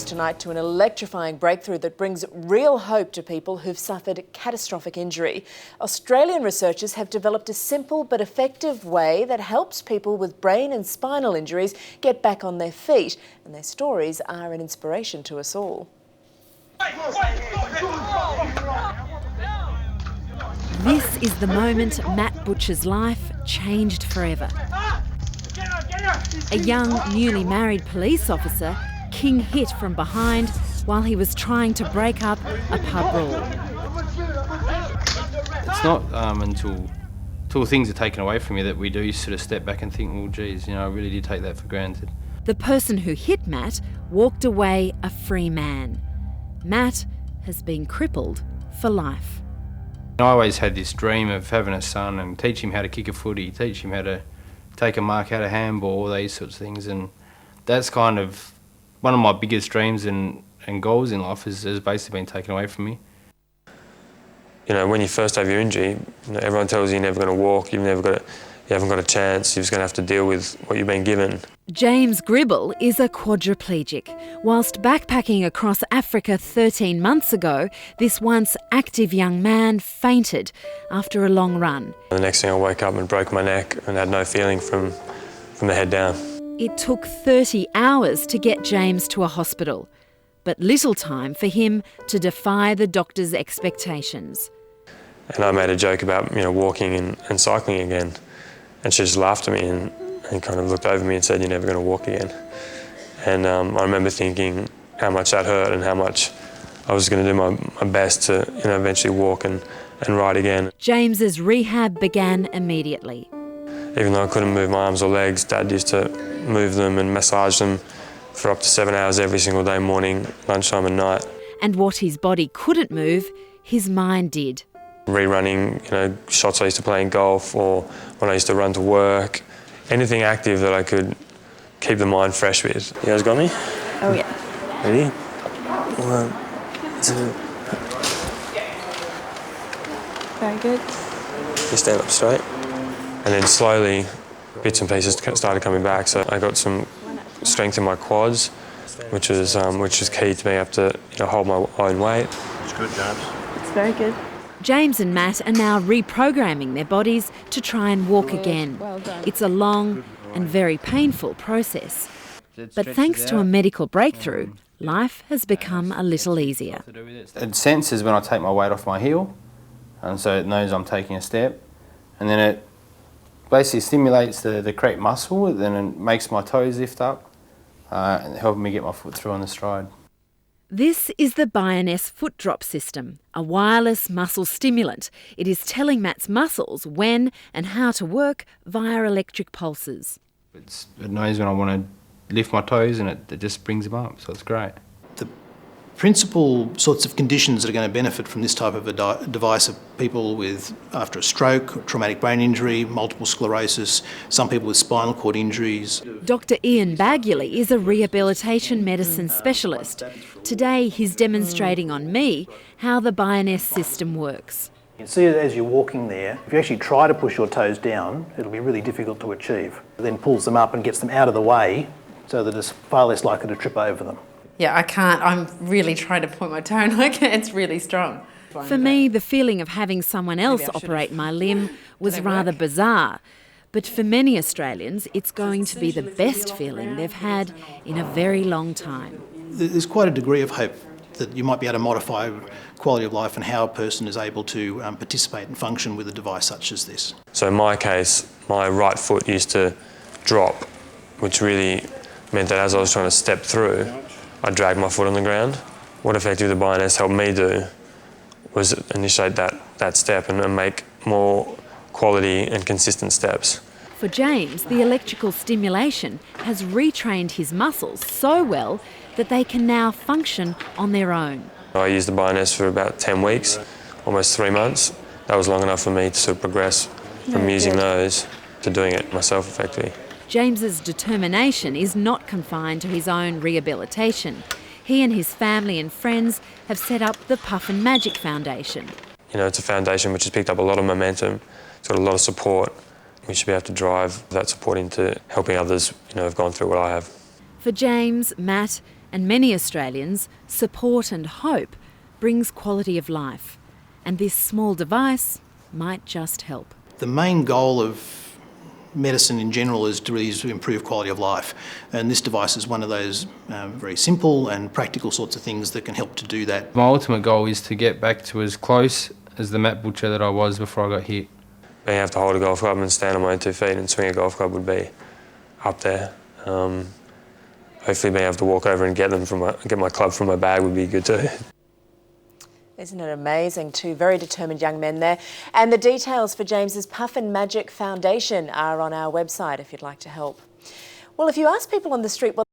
Tonight to an electrifying breakthrough that brings real hope to people who've suffered catastrophic injury. Australian researchers have developed a simple but effective way that helps people with brain and spinal injuries get back on their feet, and their stories are an inspiration to us all. This is the moment Matt Butcher's life changed forever. A young, newly married police officer king hit from behind while he was trying to break up a pub brawl. It's not until things are taken away from you that we do sort of step back and think, well, geez, I really did take that for granted. The person who hit Matt walked away a free man. Matt has been crippled for life. I always had this dream of having a son and teach him how to kick a footy, teach him how to take a mark out of handball, all these sorts of things, and that's kind of one of my biggest dreams and goals in life has basically been taken away from me. When you first have your injury, everyone tells you you're never going to walk, you haven't got a chance, you're just going to have to deal with what you've been given. James Gribble is a quadriplegic. Whilst backpacking across Africa 13 months ago, this once active young man fainted after a long run. The next thing I woke up and broke my neck and had no feeling from the head down. It took 30 hours to get James to a hospital, but little time for him to defy the doctor's expectations. And I made a joke about walking and cycling again, and she just laughed at me and kind of looked over me and said, "You're never going to walk again." And I remember thinking how much that hurt and how much I was going to do my best to eventually walk and ride again. James's rehab began immediately. Even though I couldn't move my arms or legs, Dad used to move them and massage them for up to 7 hours every single day, morning, lunchtime and night. And what his body couldn't move, his mind did. Rerunning, shots I used to play in golf, or when I used to run to work. Anything active that I could keep the mind fresh with. You guys got me? Oh yeah. Ready? 1, 2. Very good. You stand up straight. And then slowly, bits and pieces started coming back. So I got some strength in my quads, which was key to being able to hold my own weight. It's good, James. It's very good. James and Matt are now reprogramming their bodies to try and walk again. Well done. It's a long and very painful process. But thanks to a medical breakthrough, life has become a little easier. It senses when I take my weight off my heel, and so it knows I'm taking a step, and then it basically stimulates the correct muscle, then it makes my toes lift up, and helping me get my foot through on the stride. This is the Bioness foot drop system, a wireless muscle stimulant. It is telling Matt's muscles when and how to work via electric pulses. It knows when I want to lift my toes, and it just brings them up, so it's great. The principal sorts of conditions that are going to benefit from this type of a device are people after a stroke, traumatic brain injury, multiple sclerosis, some people with spinal cord injuries. Dr Ian Bagley is a rehabilitation medicine specialist. Today he's demonstrating on me how the Bioness system works. You can see it as you're walking there. If you actually try to push your toes down, it'll be really difficult to achieve. It then pulls them up and gets them out of the way so that it's far less likely to trip over them. Yeah, I can't. I'm really trying to point my toe and it's really strong. For me, the feeling of having someone else operate my limb was rather bizarre. But for many Australians, it's going to be the best feeling they've had in a very long time. There's quite a degree of hope that you might be able to modify quality of life and how a person is able to participate and function with a device such as this. So in my case, my right foot used to drop, which really meant that as I was trying to step through, I dragged my foot on the ground. What effectively the Bioness helped me do was initiate that step and make more quality and consistent steps. For James, the electrical stimulation has retrained his muscles so well that they can now function on their own. I used the Bioness for about 10 weeks, almost 3 months. That was long enough for me to sort of progress from using those to doing it myself effectively. James's determination is not confined to his own rehabilitation. He and his family and friends have set up the Puff and Magic Foundation. It's a foundation which has picked up a lot of momentum. It's got a lot of support. We should be able to drive that support into helping others, who've gone through what I have. For James, Matt And many Australians, support and hope brings quality of life. And this small device might just help. The main goal of medicine in general is to really improve quality of life, and this device is one of those very simple and practical sorts of things that can help to do that. My ultimate goal is to get back to as close as the mat butcher that I was before I got hit. Being able to hold a golf club and stand on my own 2 feet and swing a golf club would be up there. Hopefully being able to walk over and get my club from my bag would be good too. Isn't it amazing? Two very determined young men there. And the details for James's Puffin Magic Foundation are on our website if you'd like to help. Well, if you ask people on the street what